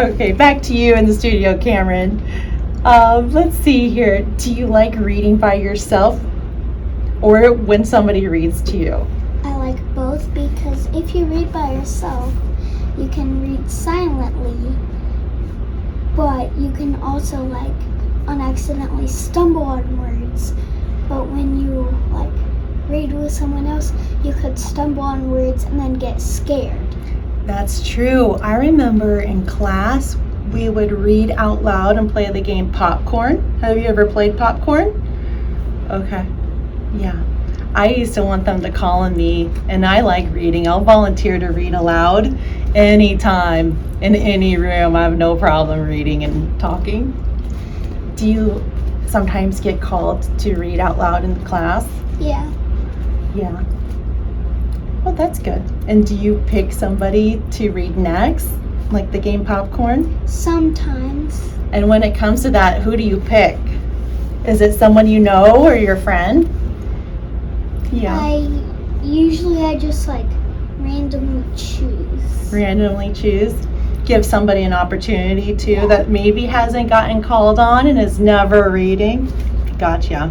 Okay, back to you in the studio, Kamryn. Let's see here. Do you like reading by yourself or when somebody reads to you? I like both because if you read by yourself, you can read silently, but you can also like unaccidentally stumble on words. But when you like read with someone else, you could stumble on words and then get scared. That's true. I remember in class we would read out loud and play the game popcorn. Have you ever played popcorn? Okay. Yeah. I used to want them to call on me, and I like reading. I'll volunteer to read aloud anytime in any room. I have no problem reading and talking. Do you sometimes get called to read out loud in class? Yeah. Yeah. Well, that's good. And do you pick somebody to read next, like the game popcorn? Sometimes. And when it comes to that, who do you pick? Is it someone you know or your friend? Yeah. I just like randomly choose. Randomly choose. Give somebody an opportunity to that maybe hasn't gotten called on and is never reading. Gotcha.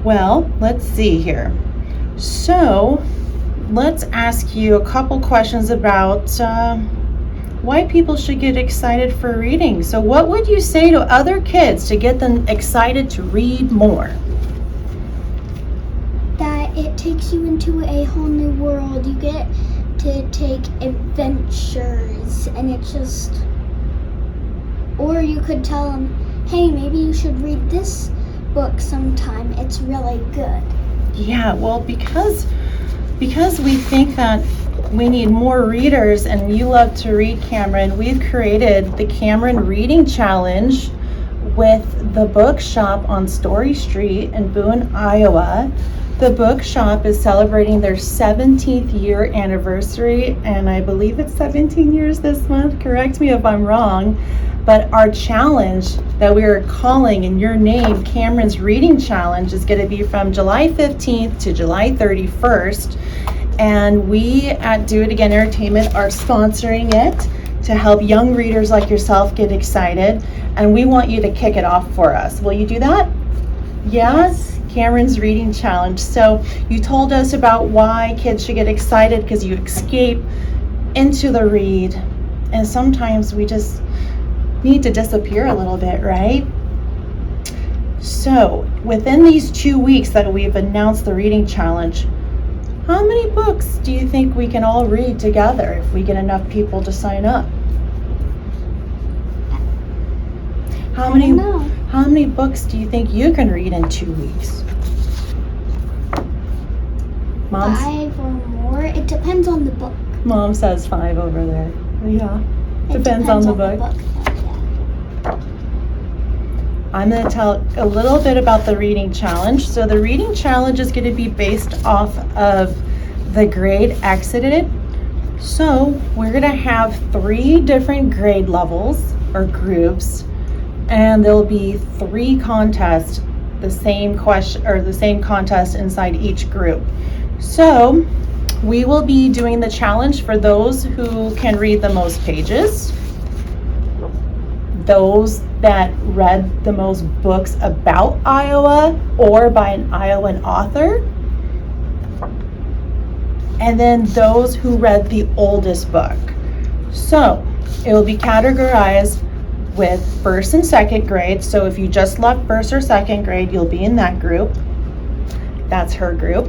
Well, let's see here. So, let's ask you a couple questions about why people should get excited for reading. So, what would you say to other kids to get them excited to read more? That it takes you into a whole new world. You get to take adventures, and it's just. Or you could tell them, hey, maybe you should read this book sometime. It's really good. Yeah, well, because we think that we need more readers, and you love to read, Kamryn, we've created the Kamryn Reading Challenge with the Bookshoppe on Story Street in Boone, Iowa. The Bookshoppe is celebrating their 17th year anniversary, and I believe it's 17 years this month. Correct me if I'm wrong. But our challenge that we are calling in your name, Kamryn's Reading Challenge, is going to be from July 15th to July 31st. And we at Do It Again Entertainment are sponsoring it to help young readers like yourself get excited. And we want you to kick it off for us. Will you do that? Yes? Kamryn's Reading Challenge. So you told us about why kids should get excited because you escape into the read. And sometimes we just need to disappear a little bit, right? So within these 2 weeks that we've announced the reading challenge, how many books do you think we can all read together if we get enough people to sign up? How many books do you think you can read in 2 weeks? Mom's, 5 or more. It depends on the book. Mom says 5 over there. Yeah. Depends on the book. I'm going to tell a little bit about the reading challenge. So the reading challenge is going to be based off of the grade exited. So we're going to have 3 different grade levels or groups, and there'll be 3 contests, the same question or the same contest inside each group. So we will be doing the challenge for those who can read the most pages, those that read the most books about Iowa or by an Iowan author, and then those who read the oldest book. So it will be categorized with first and second grade. So if you just left first or second grade, you'll be in that group. That's her group.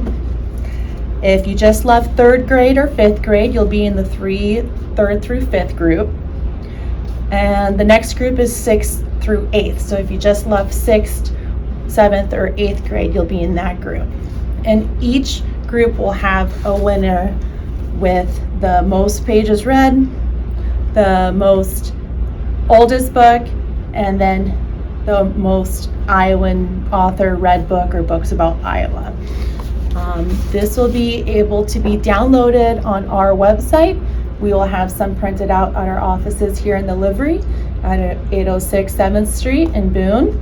If you just left third grade or fifth grade, you'll be in the third through fifth group. And the next group is 6th through 8th. So if you just left 6th, 7th, or 8th grade, you'll be in that group. And each group will have a winner with the most pages read, the most oldest book, and then the most Iowan author read book or books about Iowa. This will be able to be downloaded on our website. We will have some printed out at our offices here in the livery at 806 7th Street in Boone,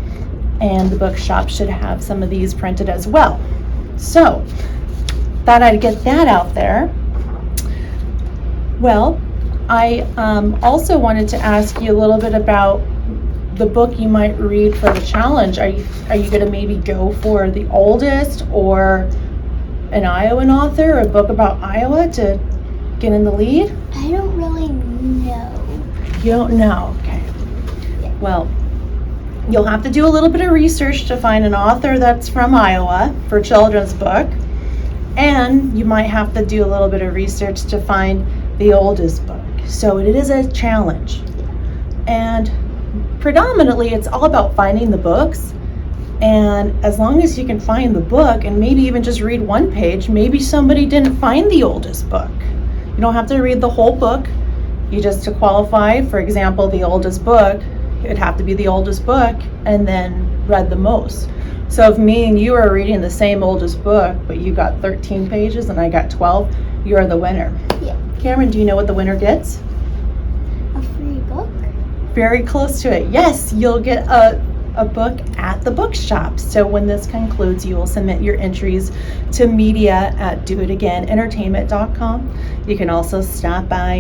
and the Bookshoppe should have some of these printed as well. So, thought I'd get that out there. Well, I also wanted to ask you a little bit about the book you might read for the challenge. Are you going to maybe go for the oldest or an Iowan author, or a book about Iowa to get in the lead? I don't really know. You don't know? Okay. Well, you'll have to do a little bit of research to find an author that's from Iowa for a children's book. And you might have to do a little bit of research to find the oldest book. So it is a challenge. And predominantly it's all about finding the books. And as long as you can find the book and maybe even just read one page, maybe somebody didn't find the oldest book. You don't have to read the whole book. You just, to qualify, for example, the oldest book, it'd have to be the oldest book and then read the most. So if me and you are reading the same oldest book, but you got 13 pages and I got 12, you're the winner. Yeah. Kamryn, do you know what the winner gets? A free book? Very close to it. Yes, you'll get a book at the Bookshoppe. So when this concludes, you will submit your entries to media@doitagainentertainment.com. You can also stop by